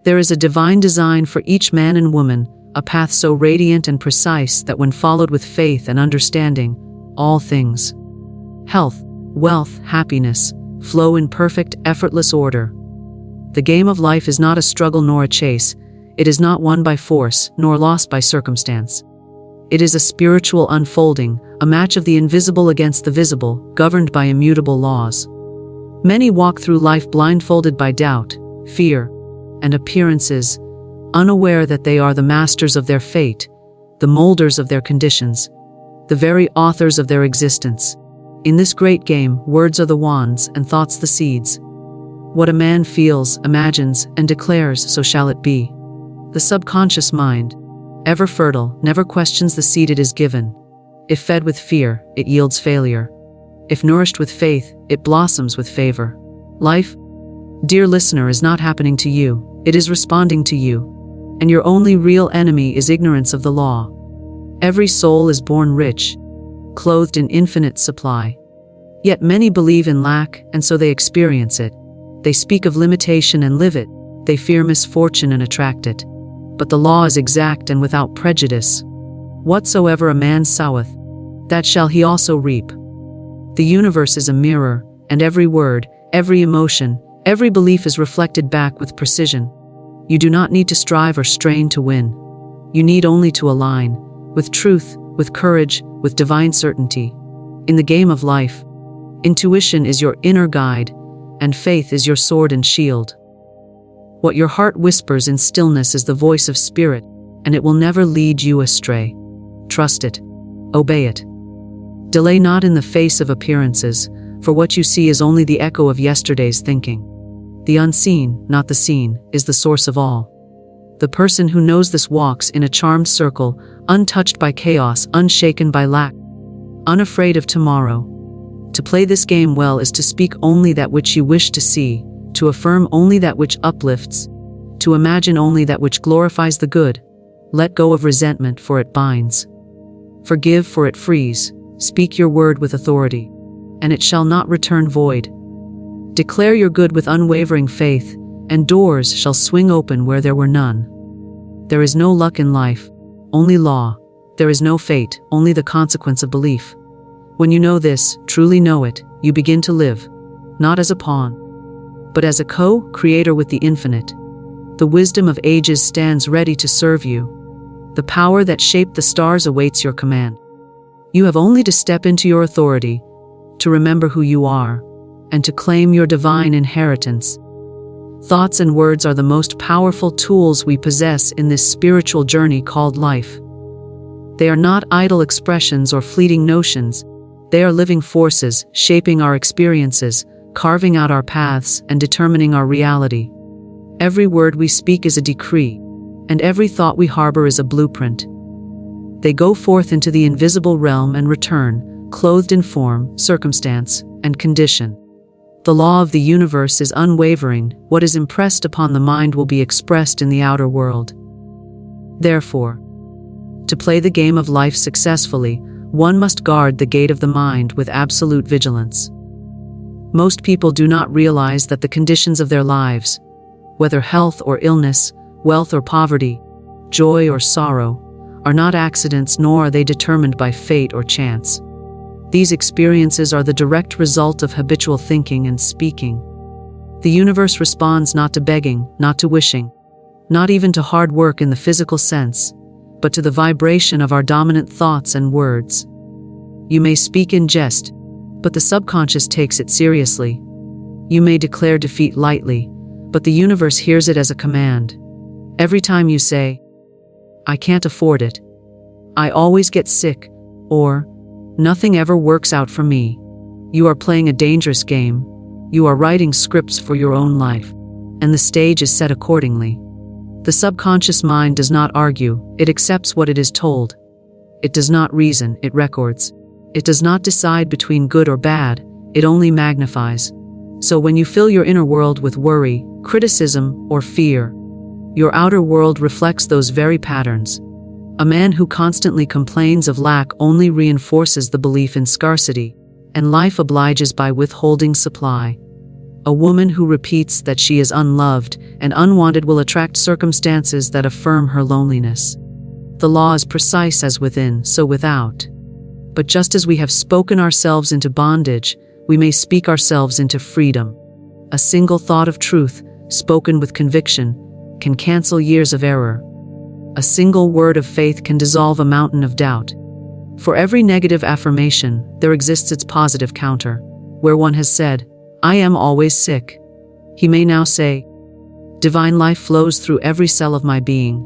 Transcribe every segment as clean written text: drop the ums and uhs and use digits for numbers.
There is a divine design for each man and woman, a path so radiant and precise that when followed with faith and understanding, all things, health, wealth, happiness, flow in perfect, effortless order. The game of life is not a struggle nor a chase. It is not won by force, nor lost by circumstance. It is a spiritual unfolding, a match of the invisible against the visible, governed by immutable laws. Many walk through life blindfolded by doubt, fear, and appearances, unaware that they are the masters of their fate, the molders of their conditions, the very authors of their existence. In this great game, words are the wands and thoughts the seeds. What a man feels, imagines, and declares, so shall it be. The subconscious mind, ever fertile, never questions the seed it is given. If fed with fear, it yields failure. If nourished with faith, it blossoms with favor. Life, dear listener, is not happening to you, it is responding to you. And your only real enemy is ignorance of the law. Every soul is born rich, clothed in infinite supply. Yet many believe in lack, and so they experience it. They speak of limitation and live it. They fear misfortune and attract it. But the law is exact and without prejudice. Whatsoever a man soweth, that shall he also reap. The universe is a mirror, and every word, every emotion, every belief is reflected back with precision. You do not need to strive or strain to win. You need only to align, with truth, with courage, with divine certainty. In the game of life, intuition is your inner guide, and faith is your sword and shield. What your heart whispers in stillness is the voice of spirit, and it will never lead you astray. Trust it. Obey it. Delay not in the face of appearances, for what you see is only the echo of yesterday's thinking. The unseen, not the seen, is the source of all. The person who knows this walks in a charmed circle, untouched by chaos, unshaken by lack, unafraid of tomorrow. To play this game well is to speak only that which you wish to see, to affirm only that which uplifts, to imagine only that which glorifies the good. Let go of resentment, for it binds. Forgive, for it frees. Speak your word with authority, and it shall not return void. Declare your good with unwavering faith, and doors shall swing open where there were none. There is no luck in life, only law. There is no fate, only the consequence of belief. When you know this, truly know it, you begin to live, not as a pawn, but as a co-creator with the infinite. The wisdom of ages stands ready to serve you. The power that shaped the stars awaits your command. You have only to step into your authority, to remember who you are, and to claim your divine inheritance. Thoughts and words are the most powerful tools we possess in this spiritual journey called life. They are not idle expressions or fleeting notions. They are living forces, shaping our experiences, carving out our paths, and determining our reality. Every word we speak is a decree, and every thought we harbor is a blueprint. They go forth into the invisible realm and return, clothed in form, circumstance, and condition. The law of the universe is unwavering. What is impressed upon the mind will be expressed in the outer world. Therefore, to play the game of life successfully, one must guard the gate of the mind with absolute vigilance. Most people do not realize that the conditions of their lives, whether health or illness, wealth or poverty, joy or sorrow, are not accidents, nor are they determined by fate or chance. These experiences are the direct result of habitual thinking and speaking. The universe responds not to begging, not to wishing, not even to hard work in the physical sense, but to the vibration of our dominant thoughts and words. You may speak in jest, but the subconscious takes it seriously. You may declare defeat lightly, but the universe hears it as a command. Every time you say, "I can't afford it," "I always get sick," or "Nothing ever works out for me," you are playing a dangerous game. You are writing scripts for your own life, and the stage is set accordingly. The subconscious mind does not argue, it accepts what it is told. It does not reason, it records. It does not decide between good or bad, it only magnifies. So when you fill your inner world with worry, criticism, or fear, your outer world reflects those very patterns. A man who constantly complains of lack only reinforces the belief in scarcity, and life obliges by withholding supply. A woman who repeats that she is unloved and unwanted will attract circumstances that affirm her loneliness. The law is precise as within, so without. But just as we have spoken ourselves into bondage, we may speak ourselves into freedom. A single thought of truth, spoken with conviction, can cancel years of error. A single word of faith can dissolve a mountain of doubt. For every negative affirmation, there exists its positive counter. Where one has said, "I am always sick," he may now say, "Divine life flows through every cell of my being."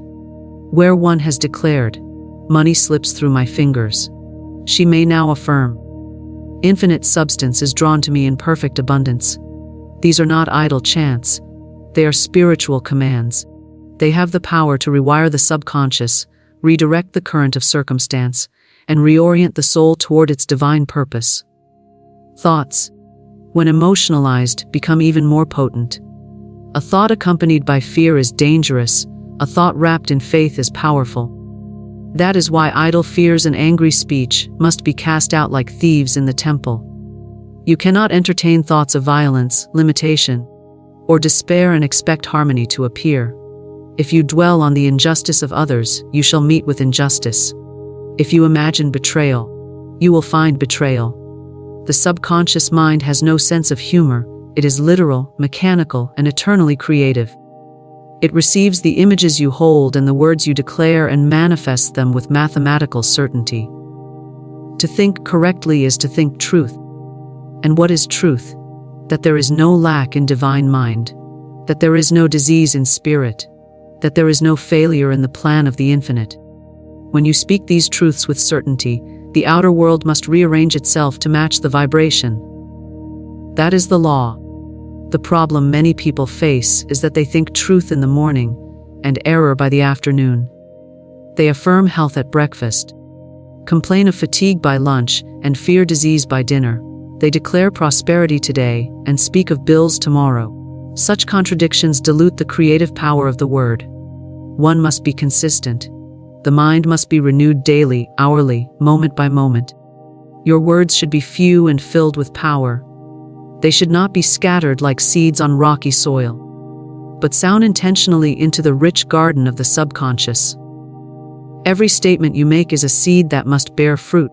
Where one has declared, "Money slips through my fingers," she may now affirm, "Infinite substance is drawn to me in perfect abundance." These are not idle chants. They are spiritual commands. They have the power to rewire the subconscious, redirect the current of circumstance, and reorient the soul toward its divine purpose. Thoughts, when emotionalized, become even more potent. A thought accompanied by fear is dangerous. A thought wrapped in faith is powerful. That is why idle fears and angry speech must be cast out like thieves in the temple. You cannot entertain thoughts of violence, limitation, or despair and expect harmony to appear. If you dwell on the injustice of others, you shall meet with injustice. If you imagine betrayal, you will find betrayal. The subconscious mind has no sense of humor. It is literal, mechanical, and eternally creative. It receives the images you hold and the words you declare and manifests them with mathematical certainty. To think correctly is to think truth. And what is truth? That there is no lack in divine mind, that there is no disease in spirit, that there is no failure in the plan of the infinite. When you speak these truths with certainty, the outer world must rearrange itself to match the vibration. That is the law. The problem many people face is that they think truth in the morning and error by the afternoon. They affirm health at breakfast, complain of fatigue by lunch, and fear disease by dinner. They declare prosperity today and speak of bills tomorrow. Such contradictions dilute the creative power of the word. One must be consistent. The mind must be renewed daily, hourly, moment by moment. Your words should be few and filled with power. They should not be scattered like seeds on rocky soil, but sown intentionally into the rich garden of the subconscious. Every statement you make is a seed that must bear fruit,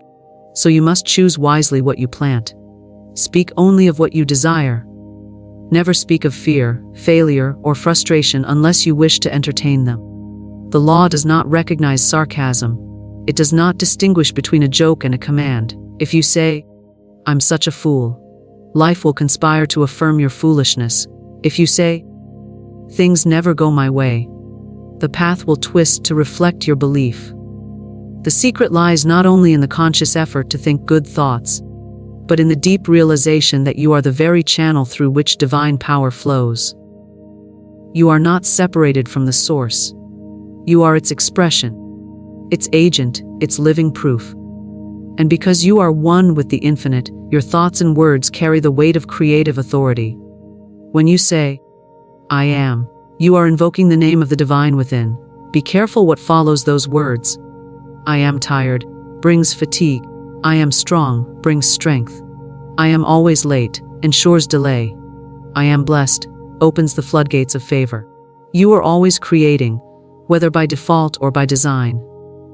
so you must choose wisely what you plant. Speak only of what you desire. Never speak of fear, failure, or frustration unless you wish to entertain them. The law does not recognize sarcasm. It does not distinguish between a joke and a command. If you say, "I'm such a fool," life will conspire to affirm your foolishness. If you say, "Things never go my way," the path will twist to reflect your belief. The secret lies not only in the conscious effort to think good thoughts, but in the deep realization that you are the very channel through which divine power flows. You are not separated from the source. You are its expression, its agent, its living proof. And because you are one with the infinite, your thoughts and words carry the weight of creative authority. When you say, "I am," you are invoking the name of the divine within. Be careful what follows those words. "I am tired" brings fatigue. "I am strong" brings strength. "I am always late" ensures delay. "I am blessed" opens the floodgates of favor. You are always creating, whether by default or by design.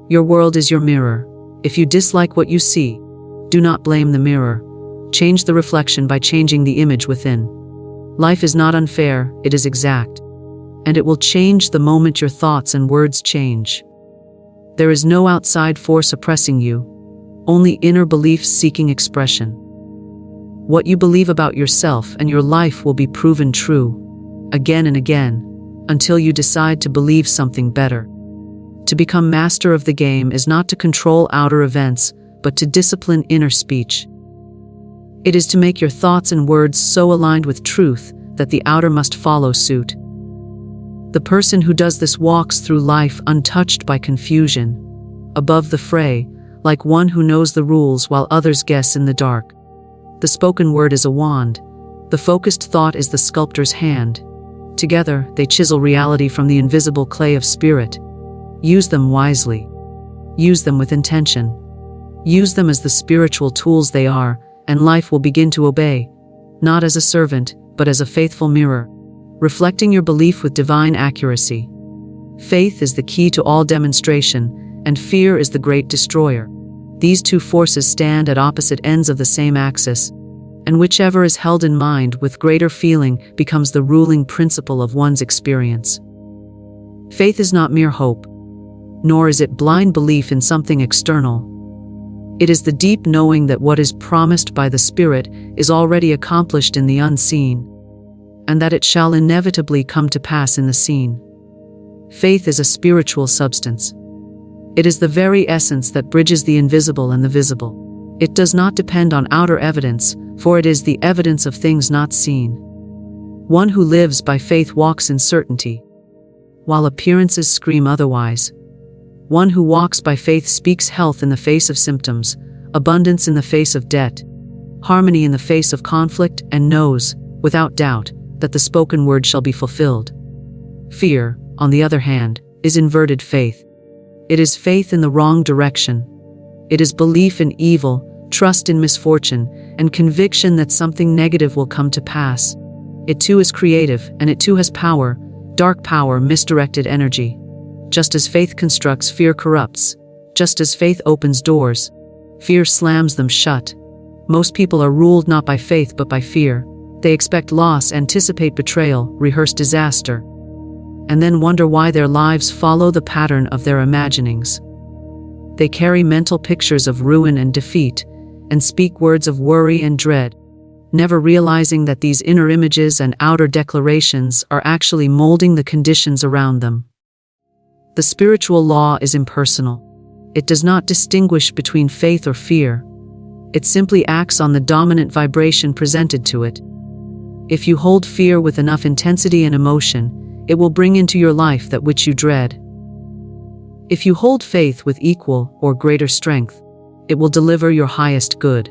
Your world is your mirror. If you dislike what you see, do not blame the mirror. Change the reflection by changing the image within. Life is not unfair, it is exact. And it will change the moment your thoughts and words change. There is no outside force oppressing you, only inner beliefs seeking expression. What you believe about yourself and your life will be proven true, again and again, until you decide to believe something better. To become master of the game is not to control outer events, but to discipline inner speech. It is to make your thoughts and words so aligned with truth that the outer must follow suit. The person who does this walks through life untouched by confusion, above the fray, like one who knows the rules while others guess in the dark. The spoken word is a wand. The focused thought is the sculptor's hand. Together, they chisel reality from the invisible clay of spirit. Use them wisely. Use them with intention. Use them as the spiritual tools they are, and life will begin to obey, not as a servant, but as a faithful mirror, reflecting your belief with divine accuracy. Faith is the key to all demonstration, and fear is the great destroyer. These two forces stand at opposite ends of the same axis, and whichever is held in mind with greater feeling becomes the ruling principle of one's experience. Faith is not mere hope, nor is it blind belief in something external. It is the deep knowing that what is promised by the Spirit is already accomplished in the unseen, and that it shall inevitably come to pass in the seen. Faith is a spiritual substance. It is the very essence that bridges the invisible and the visible. It does not depend on outer evidence, for it is the evidence of things not seen. One who lives by faith walks in certainty, while appearances scream otherwise. One who walks by faith speaks health in the face of symptoms, abundance in the face of debt, harmony in the face of conflict, and knows, without doubt, that the spoken word shall be fulfilled. Fear, on the other hand, is inverted faith. It is faith in the wrong direction. It is belief in evil, trust in misfortune, and conviction that something negative will come to pass. It too is creative, and it too has power, dark power, misdirected energy. Just as faith constructs, fear corrupts. Just as faith opens doors, fear slams them shut. Most people are ruled not by faith but by fear. They expect loss, anticipate betrayal, rehearse disaster, and then wonder why their lives follow the pattern of their imaginings. They carry mental pictures of ruin and defeat, and speak words of worry and dread, never realizing that these inner images and outer declarations are actually molding the conditions around them. The spiritual law is impersonal. It does not distinguish between faith or fear. It simply acts on the dominant vibration presented to it. If you hold fear with enough intensity and emotion, it will bring into your life that which you dread. If you hold faith with equal or greater strength, it will deliver your highest good.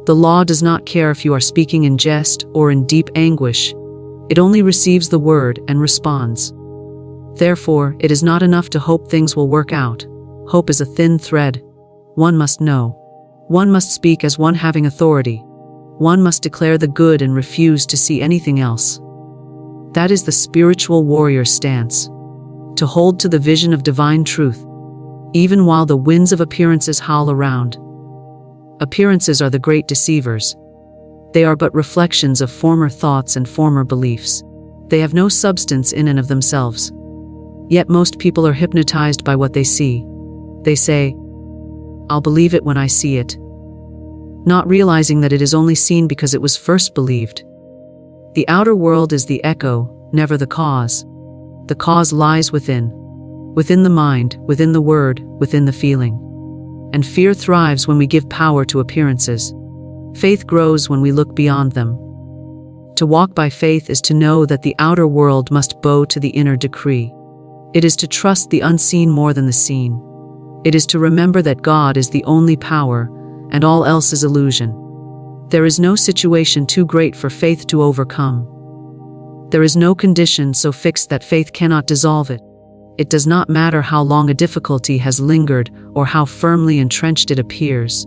The law does not care if you are speaking in jest or in deep anguish. It only receives the word and responds. Therefore, it is not enough to hope things will work out. Hope is a thin thread. One must know. One must speak as one having authority. One must declare the good and refuse to see anything else. That is the spiritual warrior stance. To hold to the vision of divine truth, even while the winds of appearances howl around. Appearances are the great deceivers. They are but reflections of former thoughts and former beliefs. They have no substance in and of themselves. Yet most people are hypnotized by what they see. They say, "I'll believe it when I see it," not realizing that it is only seen because it was first believed. The outer world is the echo, never the cause. The cause lies within the mind, within the word, within the feeling. And fear thrives when we give power to appearances. Faith grows when we look beyond them. To walk by faith is to know that the outer world must bow to the inner decree. It is to trust the unseen more than the seen. It is to remember that God is the only power, and all else is illusion. There is no situation too great for faith to overcome. There is no condition so fixed that faith cannot dissolve it. It does not matter how long a difficulty has lingered or how firmly entrenched it appears.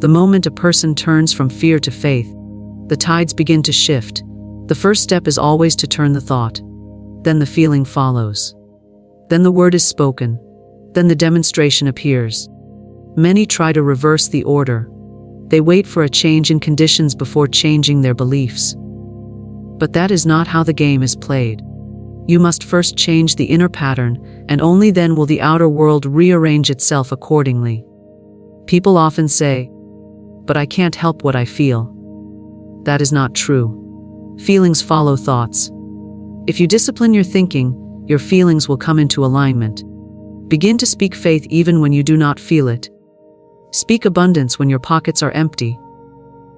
The moment a person turns from fear to faith, the tides begin to shift. The first step is always to turn the thought. Then the feeling follows. Then the word is spoken. Then the demonstration appears. Many try to reverse the order. They wait for a change in conditions before changing their beliefs. But that is not how the game is played. You must first change the inner pattern, and only then will the outer world rearrange itself accordingly. People often say, "But I can't help what I feel." That is not true. Feelings follow thoughts. If you discipline your thinking, your feelings will come into alignment. Begin to speak faith even when you do not feel it. Speak abundance when your pockets are empty.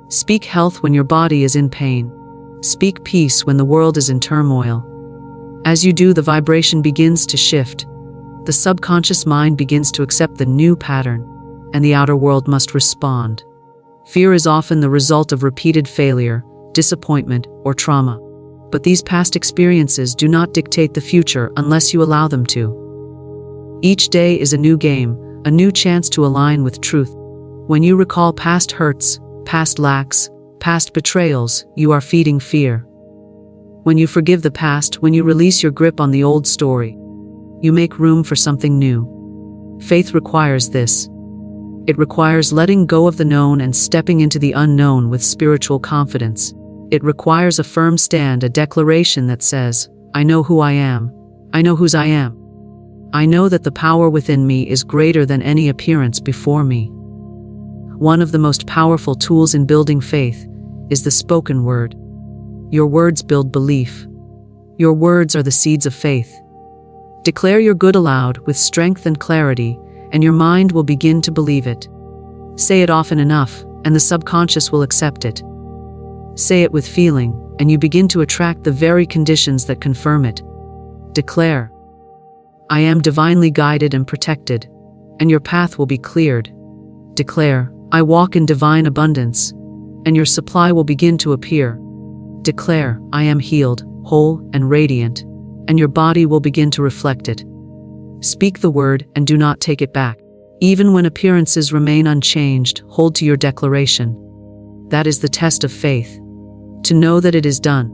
Speak health when your body is in pain. Speak peace when the world is in turmoil. As you do, the vibration begins to shift. The subconscious mind begins to accept the new pattern, and the outer world must respond. Fear is often the result of repeated failure, disappointment, or trauma. But these past experiences do not dictate the future unless you allow them to. Each day is a new game, a new chance to align with truth. When you recall past hurts, past lacks, past betrayals, you are feeding fear. When you forgive the past, when you release your grip on the old story, you make room for something new. Faith requires this. It requires letting go of the known and stepping into the unknown with spiritual confidence. It requires a firm stand, a declaration that says, I know who I am. I know whose I am. I know that the power within me is greater than any appearance before me. One of the most powerful tools in building faith is the spoken word. Your words build belief. Your words are the seeds of faith. Declare your good aloud with strength and clarity, and your mind will begin to believe it. Say it often enough, and the subconscious will accept it. Say it with feeling, and you begin to attract the very conditions that confirm it. Declare, I am divinely guided and protected, and your path will be cleared. Declare, I walk in divine abundance, and your supply will begin to appear. Declare, I am healed, whole, and radiant, and your body will begin to reflect it. Speak the word and do not take it back. Even when appearances remain unchanged, hold to your declaration. That is the test of faith. To know that it is done,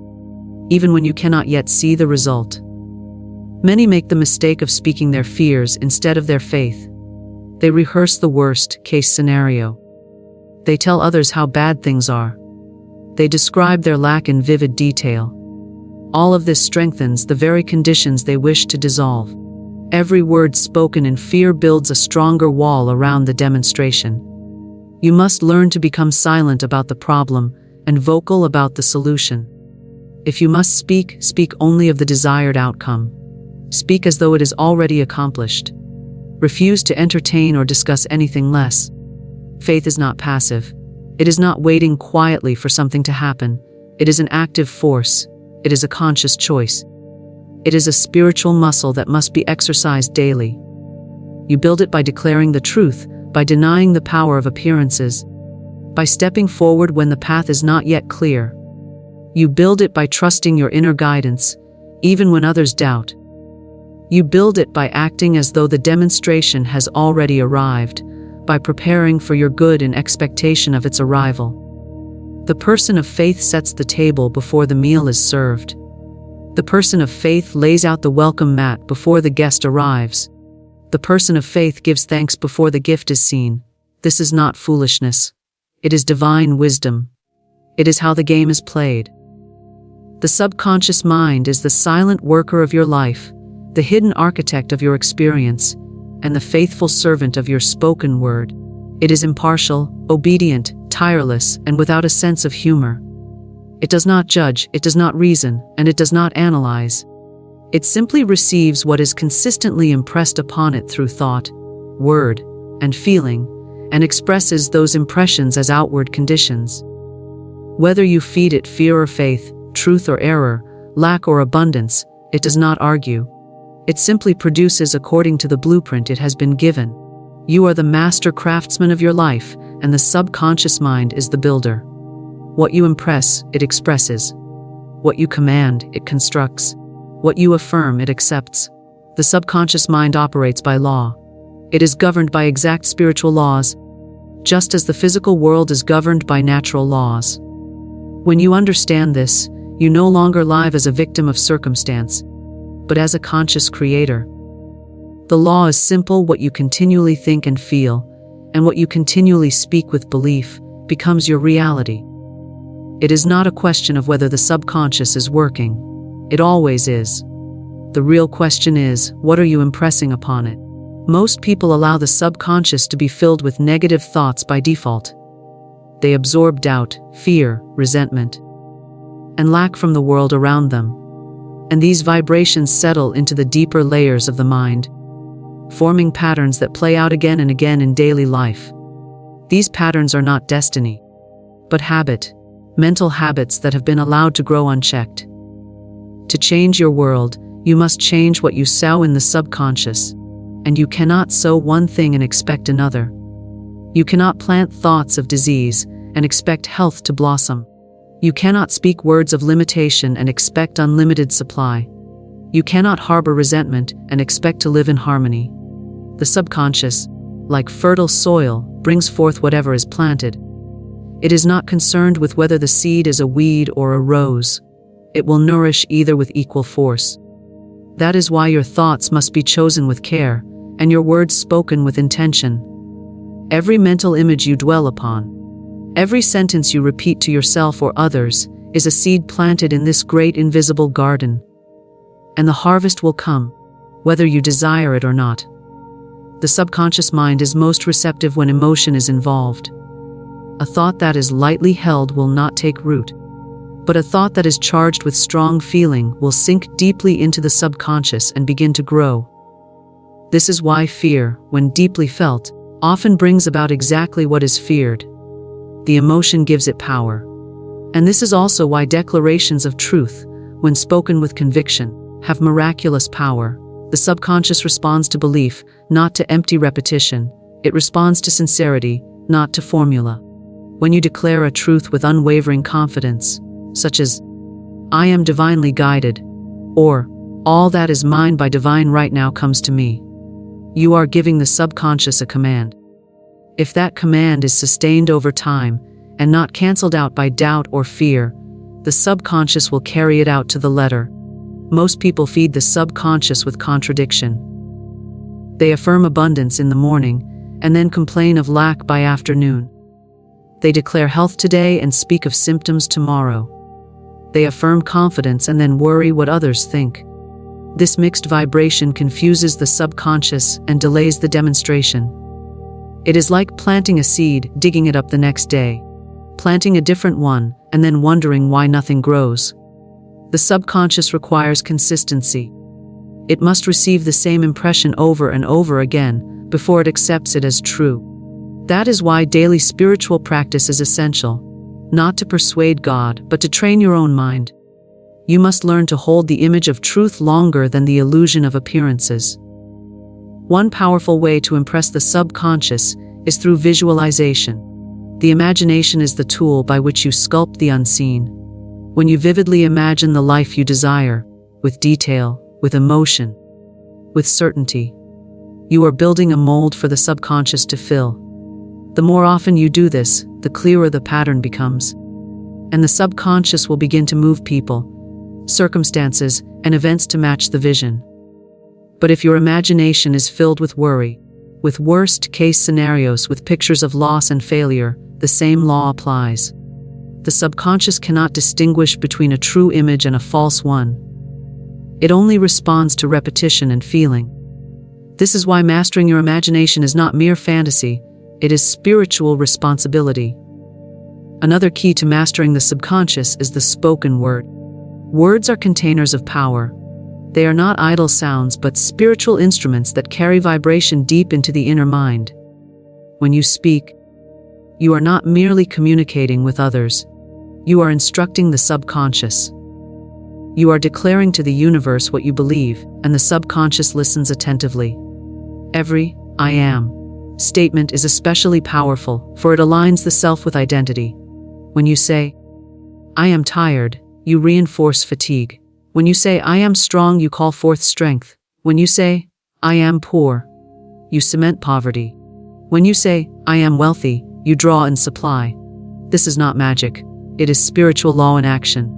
even when you cannot yet see the result. Many make the mistake of speaking their fears instead of their faith. They rehearse the worst-case scenario. They tell others how bad things are. They describe their lack in vivid detail. All of this strengthens the very conditions they wish to dissolve. Every word spoken in fear builds a stronger wall around the demonstration. You must learn to become silent about the problem and vocal about the solution. If you must speak, speak only of the desired outcome. Speak as though it is already accomplished. Refuse to entertain or discuss anything less. Faith is not passive. It is not waiting quietly for something to happen. It is an active force. It is a conscious choice. It is a spiritual muscle that must be exercised daily. You build it by declaring the truth, by denying the power of appearances, by stepping forward when the path is not yet clear. You build it by trusting your inner guidance, even when others doubt. You build it by acting as though the demonstration has already arrived, by preparing for your good in expectation of its arrival. The person of faith sets the table before the meal is served. The person of faith lays out the welcome mat before the guest arrives. The person of faith gives thanks before the gift is seen. This is not foolishness. It is divine wisdom. It is how the game is played. The subconscious mind is the silent worker of your life, the hidden architect of your experience, and the faithful servant of your spoken word. It is impartial, obedient, tireless, and without a sense of humor. It does not judge, it does not reason, and it does not analyze. It simply receives what is consistently impressed upon it through thought, word, and feeling, and expresses those impressions as outward conditions. Whether you feed it fear or faith, truth or error, lack or abundance, it does not argue. It simply produces according to the blueprint it has been given. You are the master craftsman of your life, and the subconscious mind is the builder. What you impress, it expresses. What you command, it constructs. What you affirm, it accepts. The subconscious mind operates by law. It is governed by exact spiritual laws, just as the physical world is governed by natural laws. When you understand this, you no longer live as a victim of circumstance, but as a conscious creator. The law is simple: what you continually think and feel, and what you continually speak with belief, becomes your reality. It is not a question of whether the subconscious is working. It always is. The real question is, what are you impressing upon it? Most people allow the subconscious to be filled with negative thoughts by default. They absorb doubt, fear, resentment, and lack from the world around them. And these vibrations settle into the deeper layers of the mind, forming patterns that play out again and again in daily life. These patterns are not destiny, but habit, mental habits that have been allowed to grow unchecked. To change your world, you must change what you sow in the subconscious, and you cannot sow one thing and expect another. You cannot plant thoughts of disease and expect health to blossom. You cannot speak words of limitation and expect unlimited supply. You cannot harbor resentment and expect to live in harmony. The subconscious, like fertile soil, brings forth whatever is planted. It is not concerned with whether the seed is a weed or a rose. It will nourish either with equal force. That is why your thoughts must be chosen with care, and your words spoken with intention. Every mental image you dwell upon, every sentence you repeat to yourself or others, is a seed planted in this great invisible garden. And the harvest will come, whether you desire it or not. The subconscious mind is most receptive when emotion is involved. A thought that is lightly held will not take root, but a thought that is charged with strong feeling will sink deeply into the subconscious and begin to grow. This is why fear, when deeply felt, often brings about exactly what is feared. The emotion gives it power. And this is also why declarations of truth, when spoken with conviction, have miraculous power. The subconscious responds to belief, not to empty repetition. It responds to sincerity, not to formula. When you declare a truth with unwavering confidence, such as, "I am divinely guided," or "All that is mine by divine right now comes to me," you are giving the subconscious a command. If that command is sustained over time and not cancelled out by doubt or fear, the subconscious will carry it out to the letter. Most people feed the subconscious with contradiction. They affirm abundance in the morning and then complain of lack by afternoon. They declare health today and speak of symptoms tomorrow. They affirm confidence and then worry what others think. This mixed vibration confuses the subconscious and delays the demonstration. It is like planting a seed, digging it up the next day, planting a different one, and then wondering why nothing grows. The subconscious requires consistency. It must receive the same impression over and over again before it accepts it as true. That is why daily spiritual practice is essential, not to persuade God, but to train your own mind. You must learn to hold the image of truth longer than the illusion of appearances. One powerful way to impress the subconscious is through visualization. The imagination is the tool by which you sculpt the unseen. When you vividly imagine the life you desire, with detail, with emotion, with certainty, you are building a mold for the subconscious to fill. The more often you do this, the clearer the pattern becomes. And the subconscious will begin to move people, circumstances, and events to match the vision. But if your imagination is filled with worry, with worst-case scenarios, with pictures of loss and failure, the same law applies. The subconscious cannot distinguish between a true image and a false one. It only responds to repetition and feeling. This is why mastering your imagination is not mere fantasy, it is spiritual responsibility. Another key to mastering the subconscious is the spoken word. Words are containers of power. They are not idle sounds but spiritual instruments that carry vibration deep into the inner mind. When you speak, you are not merely communicating with others. You are instructing the subconscious. You are declaring to the universe what you believe, and the subconscious listens attentively. Every "I am" statement is especially powerful, for it aligns the self with identity. When you say, "I am tired," you reinforce fatigue. When you say, "I am strong," you call forth strength. When you say, "I am poor," you cement poverty. When you say, "I am wealthy," you draw in supply. This is not magic. It is spiritual law in action.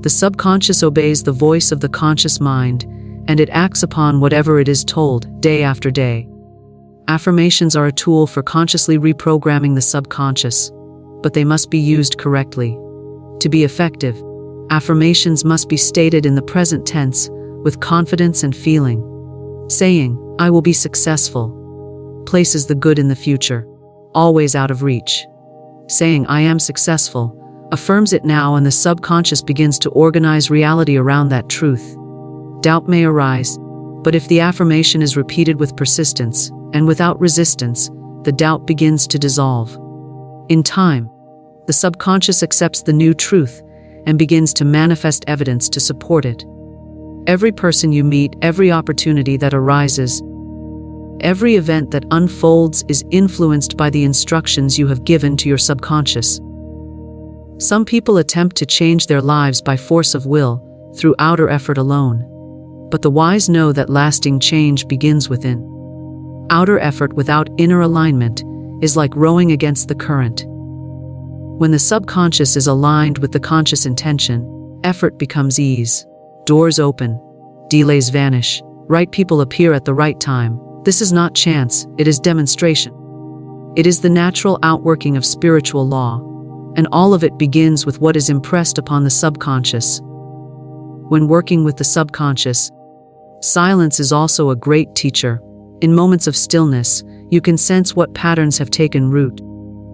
The subconscious obeys the voice of the conscious mind, and it acts upon whatever it is told, day after day. Affirmations are a tool for consciously reprogramming the subconscious, but they must be used correctly. To be effective, affirmations must be stated in the present tense, with confidence and feeling. Saying, "I will be successful," places the good in the future, always out of reach. Saying, "I am successful," affirms it now, and the subconscious begins to organize reality around that truth. Doubt may arise, but if the affirmation is repeated with persistence, and without resistance, the doubt begins to dissolve. In time, the subconscious accepts the new truth and begins to manifest evidence to support it. Every person you meet, every opportunity that arises, every event that unfolds is influenced by the instructions you have given to your subconscious. Some people attempt to change their lives by force of will, through outer effort alone. But the wise know that lasting change begins within. Outer effort without inner alignment is like rowing against the current. When the subconscious is aligned with the conscious intention, effort becomes ease. Doors open, delays vanish, right people appear at the right time. This is not chance, it is demonstration. It is the natural outworking of spiritual law, and all of it begins with what is impressed upon the subconscious. When working with the subconscious, silence is also a great teacher. In moments of stillness, you can sense what patterns have taken root.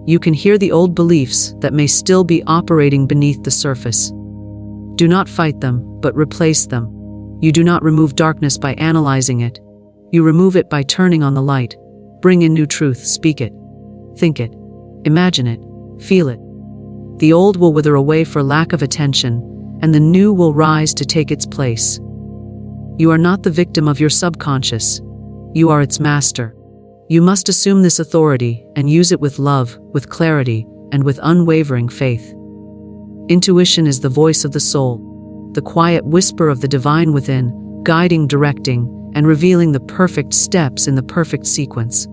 You can hear the old beliefs that may still be operating beneath the surface. Do not fight them, but replace them. You do not remove darkness by analyzing it. You remove it by turning on the light. Bring in new truth, speak it, think it, imagine it, feel it. The old will wither away for lack of attention, and the new will rise to take its place. You are not the victim of your subconscious. You are its master. You must assume this authority and use it with love, with clarity, and with unwavering faith. Intuition is the voice of the soul, the quiet whisper of the divine within, guiding, directing, and revealing the perfect steps in the perfect sequence.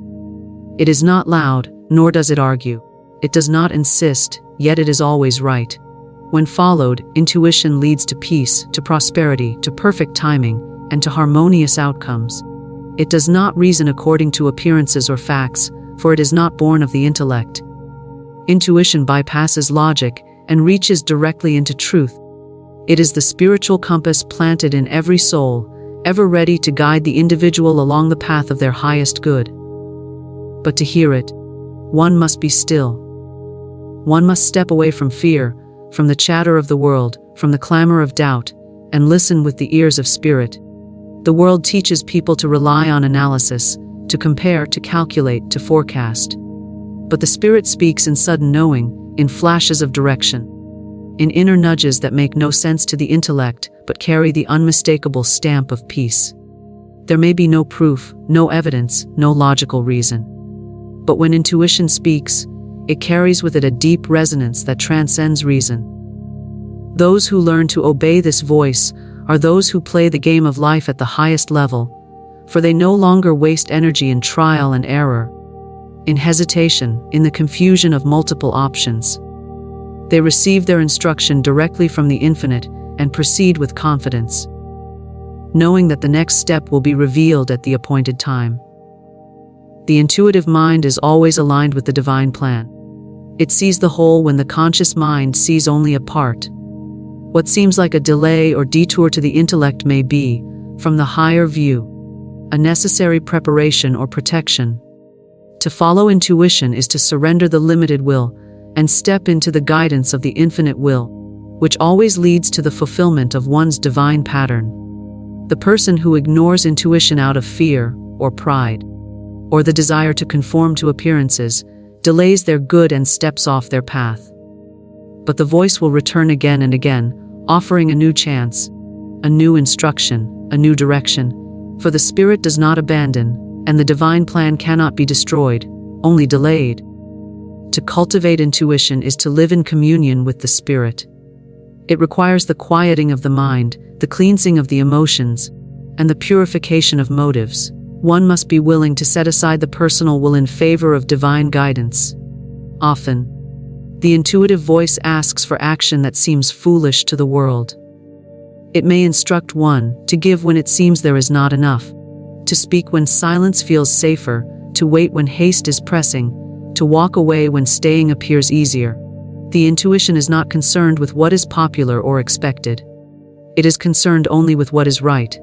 It is not loud, nor does it argue. It does not insist, yet it is always right. When followed, intuition leads to peace, to prosperity, to perfect timing, and to harmonious outcomes. It does not reason according to appearances or facts, for it is not born of the intellect. Intuition bypasses logic and reaches directly into truth. It is the spiritual compass planted in every soul, ever ready to guide the individual along the path of their highest good. But to hear it, one must be still. One must step away from fear, from the chatter of the world, from the clamor of doubt, and listen with the ears of spirit. The world teaches people to rely on analysis, to compare, to calculate, to forecast. But the spirit speaks in sudden knowing, in flashes of direction, in inner nudges that make no sense to the intellect, but carry the unmistakable stamp of peace. There may be no proof, no evidence, no logical reason. But when intuition speaks, it carries with it a deep resonance that transcends reason. Those who learn to obey this voice are those who play the game of life at the highest level, for they no longer waste energy in trial and error, in hesitation, in the confusion of multiple options. They receive their instruction directly from the infinite and proceed with confidence, knowing that the next step will be revealed at the appointed time. The intuitive mind is always aligned with the divine plan. It sees the whole when the conscious mind sees only a part. What seems like a delay or detour to the intellect may be, from the higher view, a necessary preparation or protection. To follow intuition is to surrender the limited will and step into the guidance of the infinite will, which always leads to the fulfillment of one's divine pattern. The person who ignores intuition out of fear or pride, or the desire to conform to appearances, delays their good and steps off their path. But the voice will return again and again, offering a new chance, a new instruction, a new direction, for the spirit does not abandon, and the divine plan cannot be destroyed, only delayed. To cultivate intuition is to live in communion with the spirit. It requires the quieting of the mind, the cleansing of the emotions, and the purification of motives. One must be willing to set aside the personal will in favor of divine guidance. Often, the intuitive voice asks for action that seems foolish to the world. It may instruct one to give when it seems there is not enough, to speak when silence feels safer, to wait when haste is pressing, to walk away when staying appears easier. The intuition is not concerned with what is popular or expected. It is concerned only with what is right.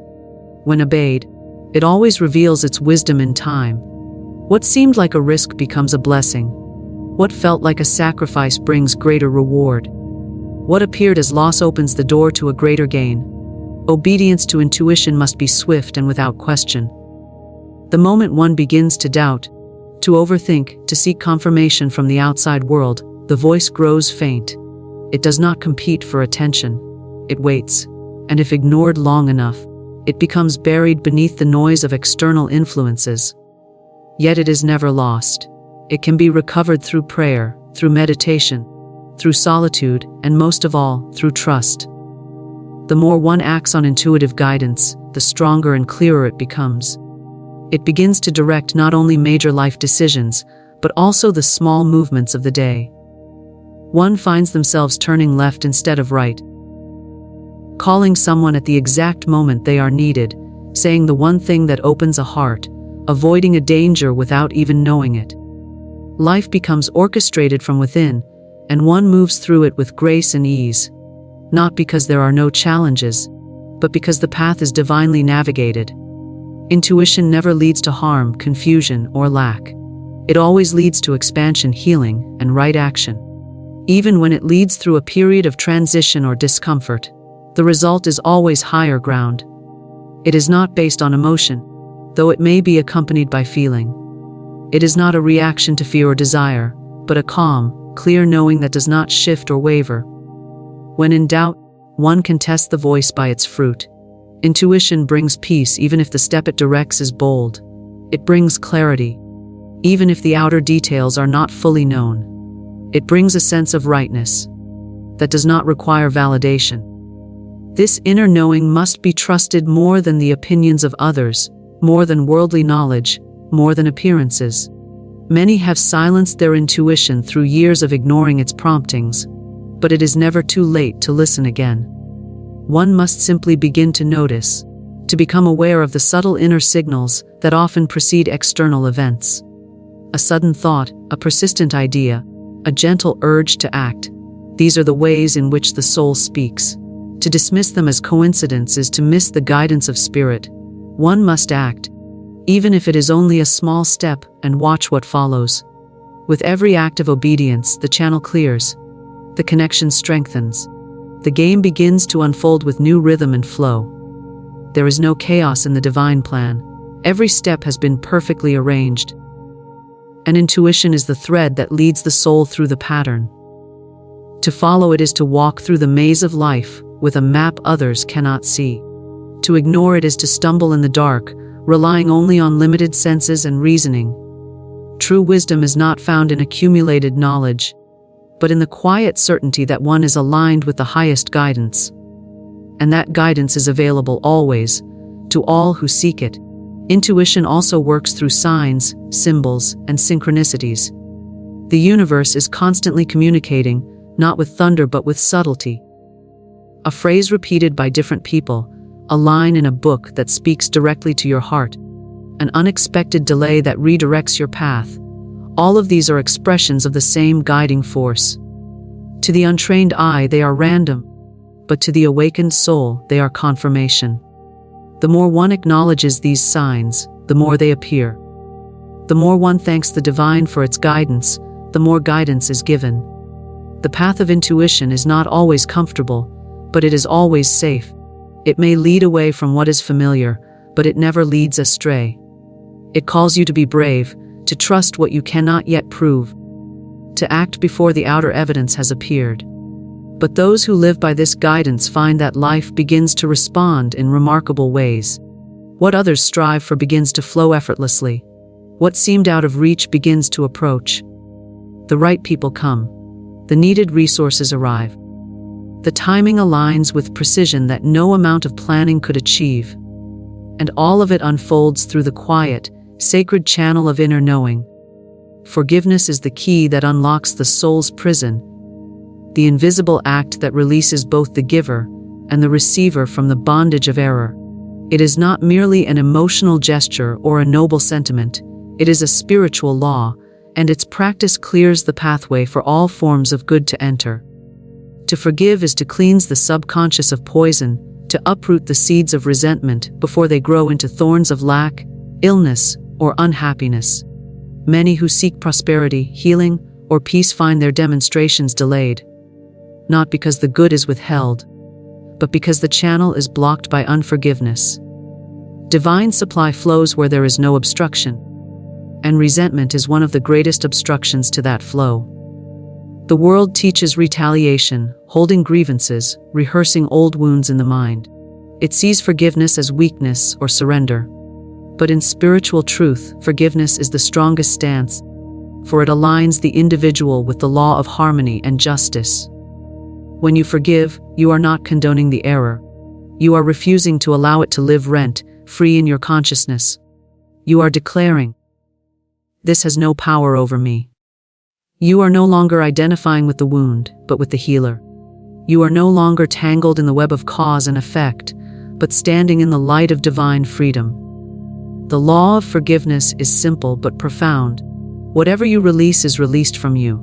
When obeyed, it always reveals its wisdom in time. What seemed like a risk becomes a blessing. What felt like a sacrifice brings greater reward. What appeared as loss opens the door to a greater gain. Obedience to intuition must be swift and without question. The moment one begins to doubt, to overthink, to seek confirmation from the outside world, the voice grows faint. It does not compete for attention. It waits, and if ignored long enough, it becomes buried beneath the noise of external influences. Yet it is never lost. It can be recovered through prayer, through meditation, through solitude, and most of all, through trust. The more one acts on intuitive guidance, the stronger and clearer it becomes. It begins to direct not only major life decisions, but also the small movements of the day. One finds themselves turning left instead of right, calling someone at the exact moment they are needed, saying the one thing that opens a heart, avoiding a danger without even knowing it. Life becomes orchestrated from within, and one moves through it with grace and ease, not because there are no challenges, but because the path is divinely navigated. Intuition never leads to harm, confusion, or lack. It always leads to expansion, healing, and right action. Even when it leads through a period of transition or discomfort, the result is always higher ground. It is not based on emotion, though it may be accompanied by feeling. It is not a reaction to fear or desire, but a calm, clear knowing that does not shift or waver. When in doubt, one can test the voice by its fruit. Intuition brings peace even if the step it directs is bold. It brings clarity, even if the outer details are not fully known. It brings a sense of rightness that does not require validation. This inner knowing must be trusted more than the opinions of others, more than worldly knowledge, more than appearances. Many have silenced their intuition through years of ignoring its promptings, but it is never too late to listen again. One must simply begin to notice, to become aware of the subtle inner signals that often precede external events. A sudden thought, a persistent idea, a gentle urge to act. These are the ways in which the soul speaks. To dismiss them as coincidence is to miss the guidance of spirit. One must act, even if it is only a small step, and watch what follows. With every act of obedience, the channel clears. The connection strengthens. The game begins to unfold with new rhythm and flow. There is no chaos in the divine plan. Every step has been perfectly arranged. And intuition is the thread that leads the soul through the pattern. To follow it is to walk through the maze of life with a map others cannot see. To ignore it is to stumble in the dark, relying only on limited senses and reasoning. True wisdom is not found in accumulated knowledge, but in the quiet certainty that one is aligned with the highest guidance. And that guidance is available always, to all who seek it. Intuition also works through signs, symbols, and synchronicities. The universe is constantly communicating, not with thunder but with subtlety. A phrase repeated by different people, a line in a book that speaks directly to your heart, an unexpected delay that redirects your path. All of these are expressions of the same guiding force. To the untrained eye, they are random, but to the awakened soul, they are confirmation. The more one acknowledges these signs, the more they appear. The more one thanks the divine for its guidance, the more guidance is given. The path of intuition is not always comfortable, but it is always safe. It may lead away from what is familiar, but it never leads astray. It calls you to be brave, to trust what you cannot yet prove, to act before the outer evidence has appeared. But those who live by this guidance find that life begins to respond in remarkable ways. What others strive for begins to flow effortlessly. What seemed out of reach begins to approach. The right people come. The needed resources arrive. The timing aligns with precision that no amount of planning could achieve. And all of it unfolds through the quiet, sacred channel of inner knowing. Forgiveness is the key that unlocks the soul's prison, the invisible act that releases both the giver and the receiver from the bondage of error. It is not merely an emotional gesture or a noble sentiment. It is a spiritual law, and its practice clears the pathway for all forms of good to enter. To forgive is to cleanse the subconscious of poison, to uproot the seeds of resentment before they grow into thorns of lack, illness, or unhappiness. Many who seek prosperity, healing, or peace find their demonstrations delayed, not because the good is withheld, but because the channel is blocked by unforgiveness. Divine supply flows where there is no obstruction, and resentment is one of the greatest obstructions to that flow. The world teaches retaliation, holding grievances, rehearsing old wounds in the mind. It sees forgiveness as weakness or surrender. But in spiritual truth, forgiveness is the strongest stance, for it aligns the individual with the law of harmony and justice. When you forgive, you are not condoning the error. You are refusing to allow it to live rent-free in your consciousness. You are declaring, "This has no power over me." You are no longer identifying with the wound, but with the healer. You are no longer tangled in the web of cause and effect, but standing in the light of divine freedom. The law of forgiveness is simple but profound. Whatever you release is released from you.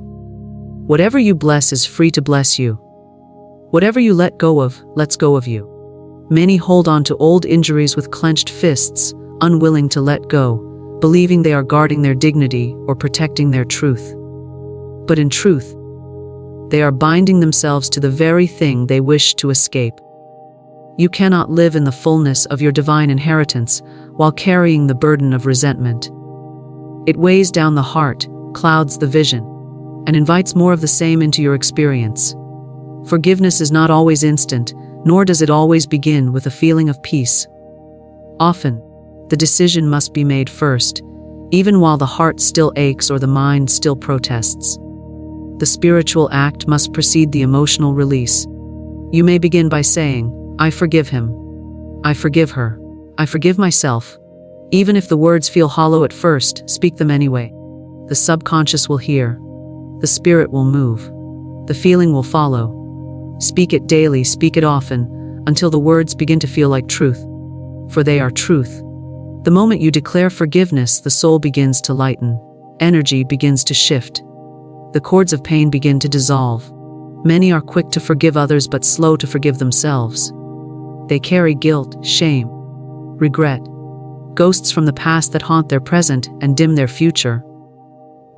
Whatever you bless is free to bless you. Whatever you let go of, lets go of you. Many hold on to old injuries with clenched fists, unwilling to let go, believing they are guarding their dignity or protecting their truth. But in truth, they are binding themselves to the very thing they wish to escape. You cannot live in the fullness of your divine inheritance while carrying the burden of resentment. It weighs down the heart, clouds the vision, and invites more of the same into your experience. Forgiveness is not always instant, nor does it always begin with a feeling of peace. Often, the decision must be made first, even while the heart still aches or the mind still protests. The spiritual act must precede the emotional release. You may begin by saying, "I forgive him. I forgive her. I forgive myself." Even if the words feel hollow at first, speak them anyway. The subconscious will hear. The spirit will move. The feeling will follow. Speak it daily, speak it often, until the words begin to feel like truth. For they are truth. The moment you declare forgiveness, the soul begins to lighten. Energy begins to shift. The cords of pain begin to dissolve. Many are quick to forgive others but slow to forgive themselves. They carry guilt, shame, regret, ghosts from the past that haunt their present and dim their future.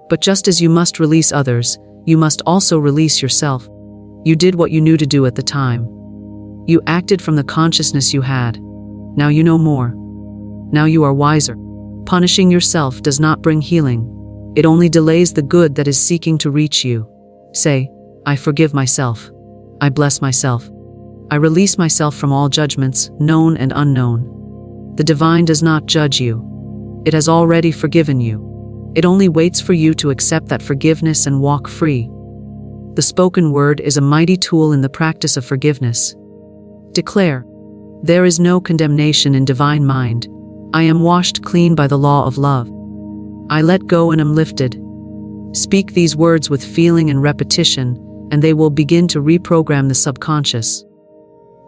But just as you must release others, you must also release yourself. You did what you knew to do at the time. You acted from the consciousness you had. Now you know more. Now you are wiser. Punishing yourself does not bring healing. It only delays the good that is seeking to reach you. Say, "I forgive myself. I bless myself. I release myself from all judgments, known and unknown." The divine does not judge you. It has already forgiven you. It only waits for you to accept that forgiveness and walk free. The spoken word is a mighty tool in the practice of forgiveness. Declare, "There is no condemnation in divine mind. I am washed clean by the law of love. I let go and am lifted." Speak these words with feeling and repetition, and they will begin to reprogram the subconscious.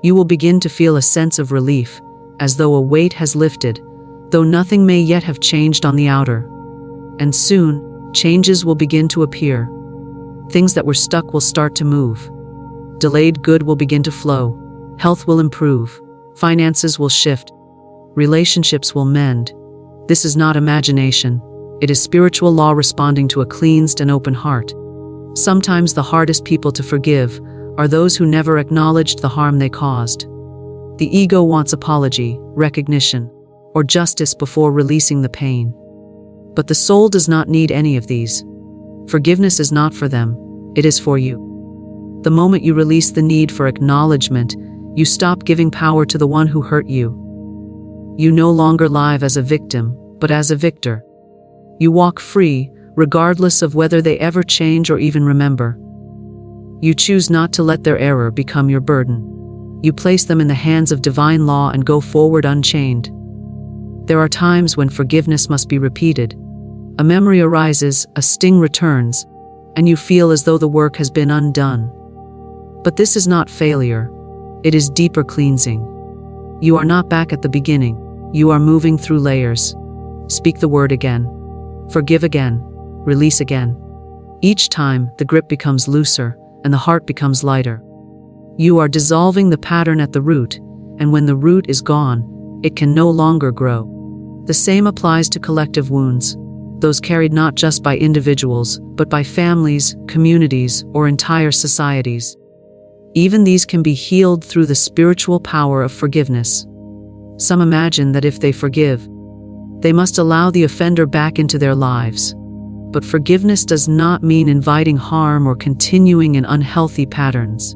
You will begin to feel a sense of relief, as though a weight has lifted, though nothing may yet have changed on the outer. And soon, changes will begin to appear. Things that were stuck will start to move. Delayed good will begin to flow. Health will improve. Finances will shift. Relationships will mend. This is not imagination. It is spiritual law responding to a cleansed and open heart. Sometimes the hardest people to forgive are those who never acknowledged the harm they caused. The ego wants apology, recognition, or justice before releasing the pain. But the soul does not need any of these. Forgiveness is not for them, it is for you. The moment you release the need for acknowledgement, you stop giving power to the one who hurt you. You no longer live as a victim, but as a victor. You walk free, regardless of whether they ever change or even remember. You choose not to let their error become your burden. You place them in the hands of divine law and go forward unchained. There are times when forgiveness must be repeated. A memory arises, a sting returns, and you feel as though the work has been undone. But this is not failure. It is deeper cleansing. You are not back at the beginning. You are moving through layers. Speak the word again. Forgive again. Release again. Each time, the grip becomes looser, and the heart becomes lighter. You are dissolving the pattern at the root, and when the root is gone, it can no longer grow. The same applies to collective wounds, those carried not just by individuals, but by families, communities, or entire societies. Even these can be healed through the spiritual power of forgiveness. Some imagine that if they forgive, they must allow the offender back into their lives. But forgiveness does not mean inviting harm or continuing in unhealthy patterns.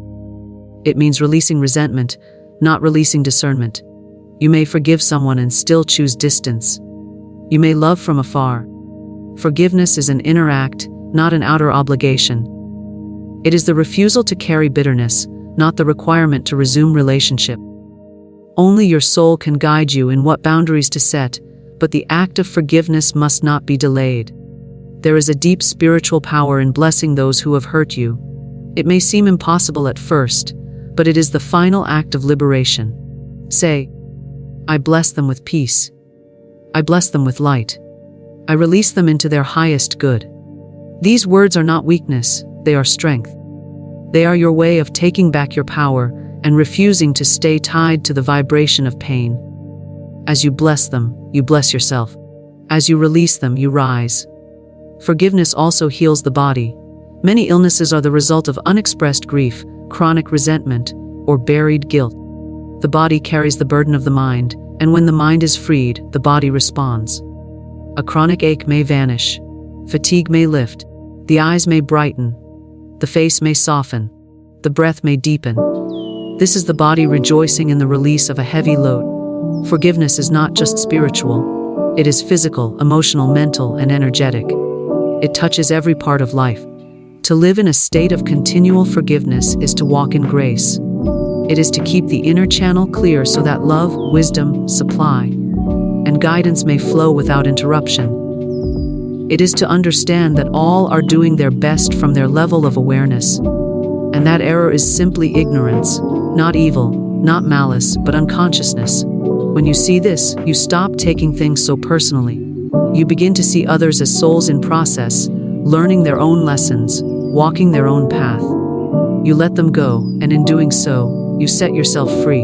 It means releasing resentment, not releasing discernment. You may forgive someone and still choose distance. You may love from afar. Forgiveness is an inner act, not an outer obligation. It is the refusal to carry bitterness, not the requirement to resume relationship. Only your soul can guide you in what boundaries to set, but the act of forgiveness must not be delayed. There is a deep spiritual power in blessing those who have hurt you. It may seem impossible at first, but it is the final act of liberation. Say, I bless them with peace. I bless them with light. I release them into their highest good. These words are not weakness, they are strength. They are your way of taking back your power and refusing to stay tied to the vibration of pain. As you bless them, you bless yourself. As you release them, you rise. Forgiveness also heals the body. Many illnesses are the result of unexpressed grief, chronic resentment, or buried guilt. The body carries the burden of the mind, and when the mind is freed, the body responds. A chronic ache may vanish. Fatigue may lift. The eyes may brighten. The face may soften. The breath may deepen. This is the body rejoicing in the release of a heavy load. Forgiveness is not just spiritual. It is physical, emotional, mental, and energetic. It touches every part of life. To live in a state of continual forgiveness is to walk in grace. It is to keep the inner channel clear so that love, wisdom, supply, and guidance may flow without interruption. It is to understand that all are doing their best from their level of awareness, and that error is simply ignorance, not evil, not malice, but unconsciousness. When you see this, you stop taking things so personally. You begin to see others as souls in process, learning their own lessons, walking their own path. You let them go, and in doing so, you set yourself free.